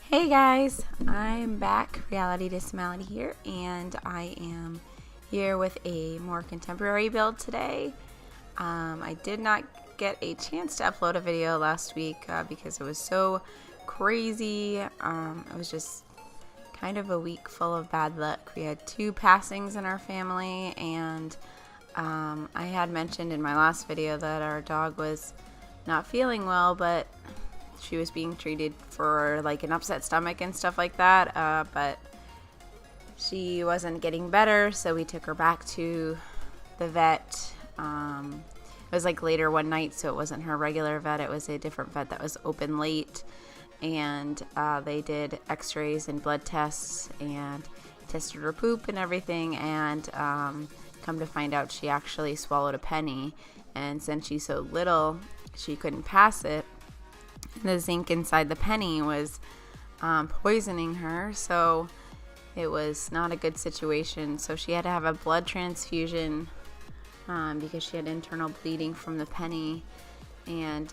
Hey guys, I'm back, Reality Dismality here, and I am here with a more contemporary build today. I did not get a chance to upload a video last week because it was so crazy. It was just kind of a week full of bad luck. We had 2 passings in our family, and I had mentioned in my last video that our dog was not feeling well, but she was being treated for like an upset stomach and stuff like that, but she wasn't getting better, so we took her back to the vet. It was like later one night, so it wasn't her regular vet, it was a different vet that was open late, and they did x-rays and blood tests and tested her poop and everything, and come to find out she actually swallowed a penny, and since she's so little she couldn't pass it. The zinc inside the penny was poisoning her, so it was not a good situation. So she had to have a blood transfusion because she had internal bleeding from the penny, and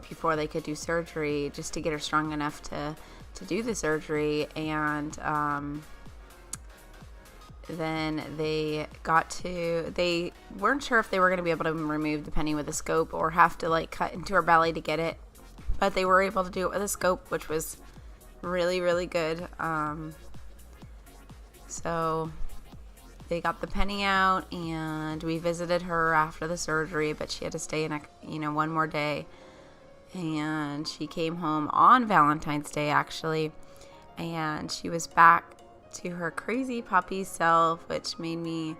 before they could do surgery, just to get her strong enough to do the surgery. And then they weren't sure if they were going to be able to remove the penny with a scope or have to like cut into her belly to get it, but they were able to do it with a scope, which was really, really good. So they got the penny out, and we visited her after the surgery, but she had to stay in one more day, and she came home on Valentine's Day actually, and she was back to her crazy puppy self, which made me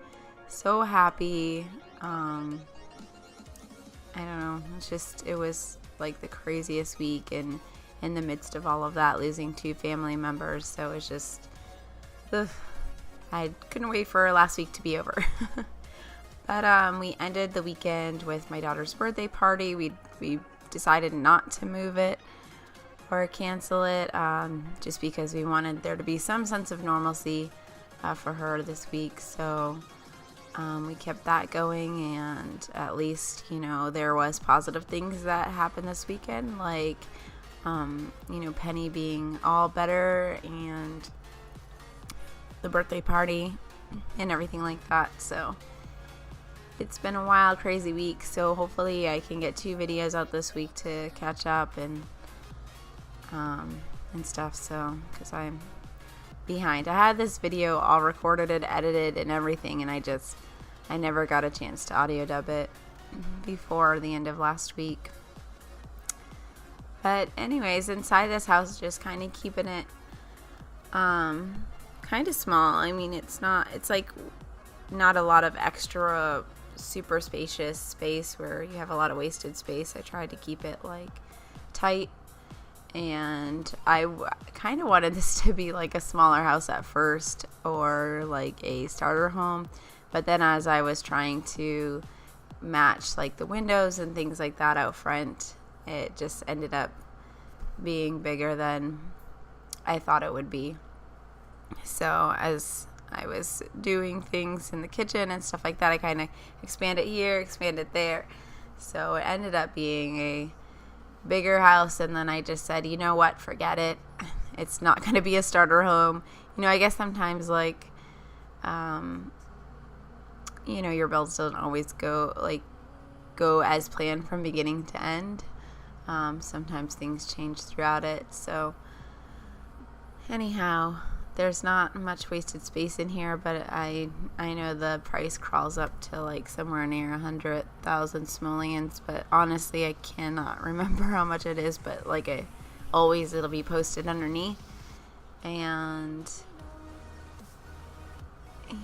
so happy. I don't know, it was like the craziest week, and in the midst of all of that, losing 2 family members, so it was just I couldn't wait for last week to be over. But we ended the weekend with my daughter's birthday party. We decided not to move it or cancel it, just because we wanted there to be some sense of normalcy for her this week. So we kept that going, and at least there was positive things that happened this weekend, like Penny being all better, and the birthday party and everything like that. So it's been a wild, crazy week, so hopefully I can get 2 videos out this week to catch up and stuff, so because I'm behind. I had this video all recorded and edited and everything, and I never got a chance to audio dub it before the end of last week. But anyways, inside this house, just kind of keeping it kind of small. I mean, it's like not a lot of extra super spacious space where you have a lot of wasted space. I tried to keep it like tight, and I kind of wanted this to be like a smaller house at first, or like a starter home, but then as I was trying to match like the windows and things like that out front, it just ended up being bigger than I thought it would be. So as I was doing things in the kitchen and stuff like that, I kind of expanded here, expanded there, so it ended up being a bigger house. And then I just said, you know what, forget it, it's not going to be a starter home. I guess sometimes like your builds don't always go as planned from beginning to end. Sometimes things change throughout it. So anyhow, there's not much wasted space in here, but I know the price crawls up to like somewhere near 100,000 simoleons, but honestly I cannot remember how much it is, but like always it'll be posted underneath. And yeah,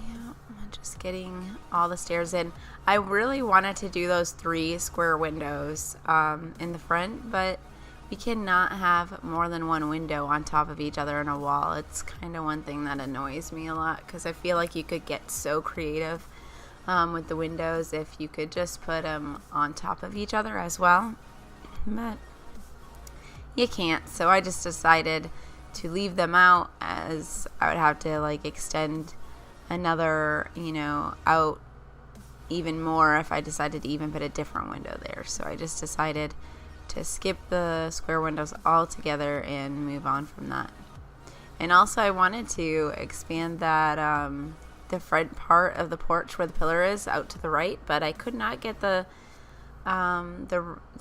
I'm just getting all the stairs in. I really wanted to do those 3 square windows in the front, but we cannot have more than 1 window on top of each other in a wall. It's kind of one thing that annoys me a lot, because I feel like you could get so creative with the windows if you could just put them on top of each other as well, but you can't. So I just decided to leave them out, as I would have to like extend another, out even more if I decided to even put a different window there. So I just decided to skip the square windows altogether and move on from that. And also I wanted to expand that the front part of the porch where the pillar is out to the right, but I could not get the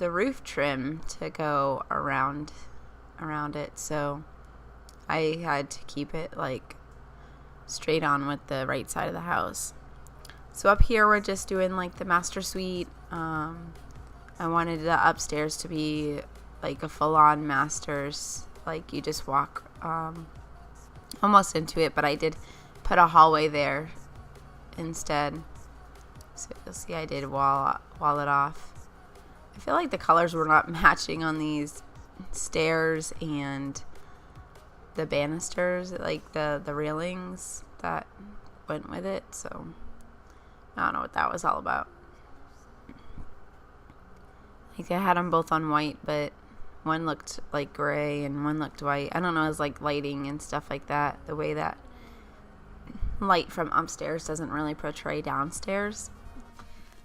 roof trim to go around it, so I had to keep it like straight on with the right side of the house. So up here we're just doing like the master suite. I wanted the upstairs to be like a full-on master's, like you just walk almost into it, but I did put a hallway there instead. So you'll see I did wall it off. I feel like the colors were not matching on these stairs and the banisters, like the railings that went with it, so I don't know what that was all about. Like I had them both on white, but one looked like gray and one looked white. I don't know, it was like lighting and stuff like that, the way that light from upstairs doesn't really portray downstairs.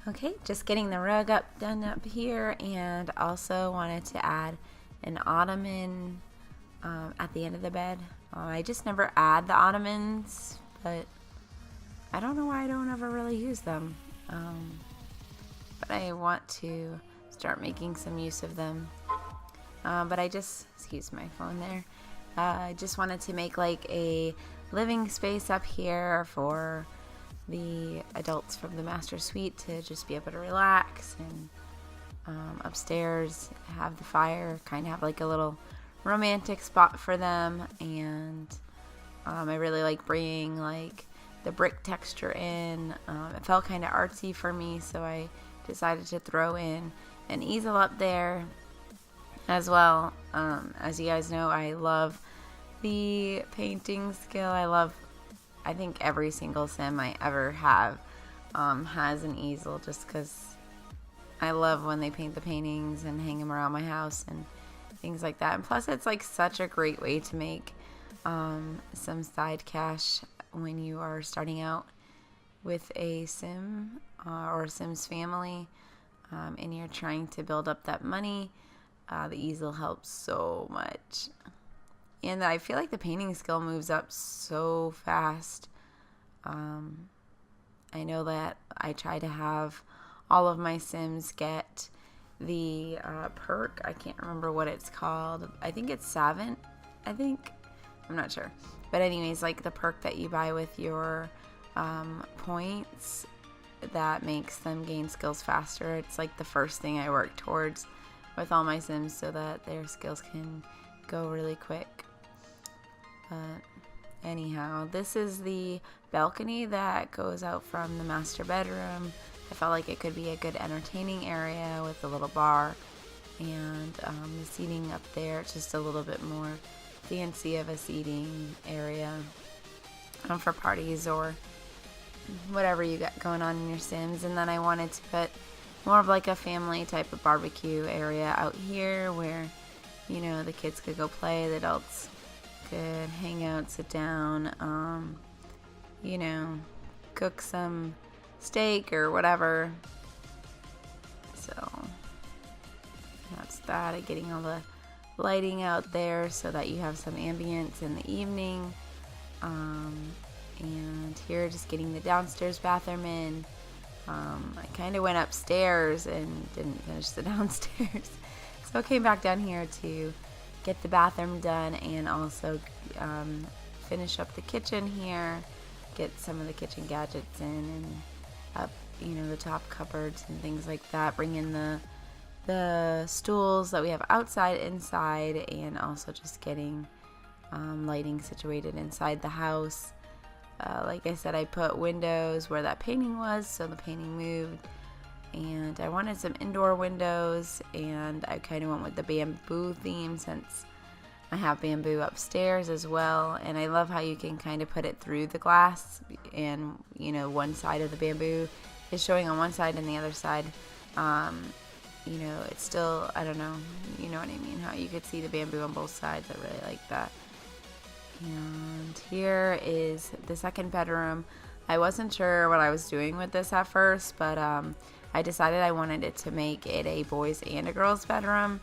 Okay, just getting the rug done up here, and also wanted to add an ottoman at the end of the bed. I just never add the ottomans, but I don't know why I don't ever really use them. But I want to start making some use of them. But I just, excuse my phone there, I just wanted to make like a living space up here for the adults from the master suite to just be able to relax, and upstairs have the fire, kind of have like a little romantic spot for them. And I really like bringing like the brick texture in. It felt kind of artsy for me, so I decided to throw in an easel up there as well. As you guys know, I love the painting skill. I think every single sim I ever have has an easel, just because I love when they paint the paintings and hang them around my house and things like that. And plus it's like such a great way to make some side cash when you are starting out with a sim or a Sims family, and you're trying to build up that money. The easel helps so much. And I feel like the painting skill moves up so fast. I know that I try to have all of my Sims get the perk. I can't remember what it's called. I think it's Savant, I'm not sure. But anyways, like the perk that you buy with your points that makes them gain skills faster. It's like the first thing I work towards with all my Sims so that their skills can go really quick. But anyhow, this is the balcony that goes out from the master bedroom. I felt like it could be a good entertaining area with a little bar, and the seating up there, it's just a little bit more fancy of a seating area for parties or whatever you got going on in your Sims. And then I wanted to put more of like a family type of barbecue area out here where, the kids could go play, the adults could hang out, sit down, cook some steak or whatever. So that's that. Getting all the lighting out there so that you have some ambience in the evening. And here, just getting the downstairs bathroom in. I kind of went upstairs and didn't finish the downstairs. So I came back down here to get the bathroom done and also finish up the kitchen here, get some of the kitchen gadgets in and up, the top cupboards and things like that. Bring in the stools that we have outside, inside, and also just getting lighting situated inside the house. Like I said, I put windows where that painting was, so the painting moved. And I wanted some indoor windows, and I kind of went with the bamboo theme since I have bamboo upstairs as well. And I love how you can kind of put it through the glass, and one side of the bamboo is showing on one side and the other side, it's still, I don't know, you know what I mean, how you could see the bamboo on both sides. I really like that. And here is the second bedroom. I wasn't sure what I was doing with this at first, but I decided I wanted it to make it a boys and a girls bedroom,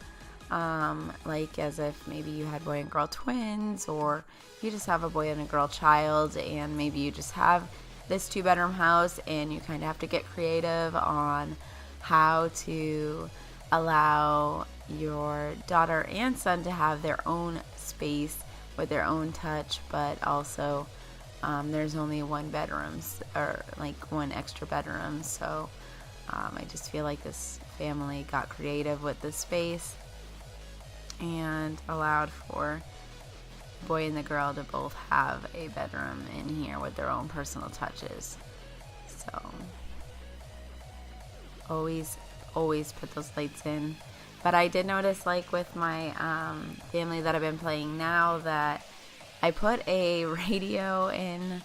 like as if maybe you had boy and girl twins, or you just have a boy and a girl child, and maybe you just have this 2-bedroom house and you kind of have to get creative on how to allow your daughter and son to have their own space with their own touch, but also there's only 1 bedroom, or like 1 extra bedroom. So I just feel like this family got creative with the space and allowed for the boy and the girl to both have a bedroom in here with their own personal touches. So always put those lights in. But I did notice, like with my family that I've been playing now, that I put a radio in,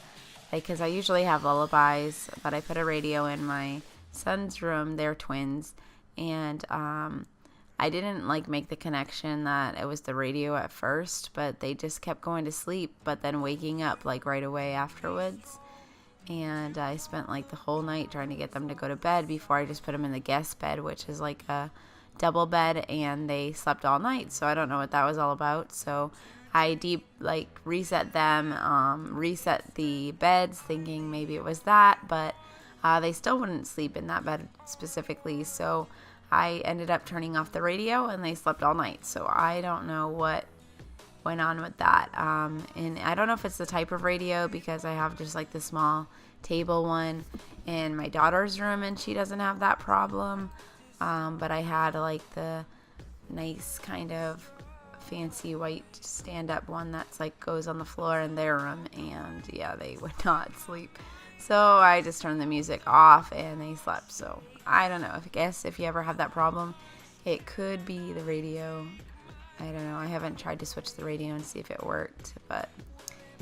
like, because I usually have lullabies, but I put a radio in my son's room. They're twins, and I didn't like make the connection that it was the radio at first, but they just kept going to sleep, but then waking up like right away afterwards. And I spent like the whole night trying to get them to go to bed before I just put them in the guest bed, which is like a double bed, and they slept all night. So I don't know what that was all about. So I reset them, reset the beds, thinking maybe it was that, but they still wouldn't sleep in that bed specifically. So I ended up turning off the radio, and they slept all night. So I don't know what went on with that. And I don't know if it's the type of radio, because I have just like the small table one in my daughter's room, and she doesn't have that problem. But I had like the nice kind of fancy white stand-up one that's like goes on the floor in their room, and yeah, they would not sleep. So I just turned the music off and they slept. So I don't know. I guess if you ever have that problem, it could be the radio. I don't know. I haven't tried to switch the radio and see if it worked. But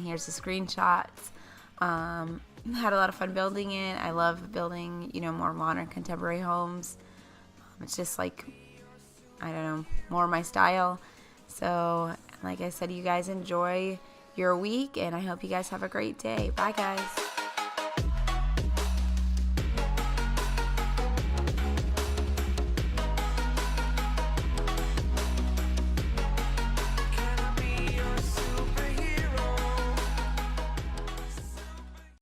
here's the screenshots. Had a lot of fun building it. I love building, more modern contemporary homes. It's just like, I don't know, more my style. So like I said, you guys enjoy your week, and I hope you guys have a great day. Bye, guys.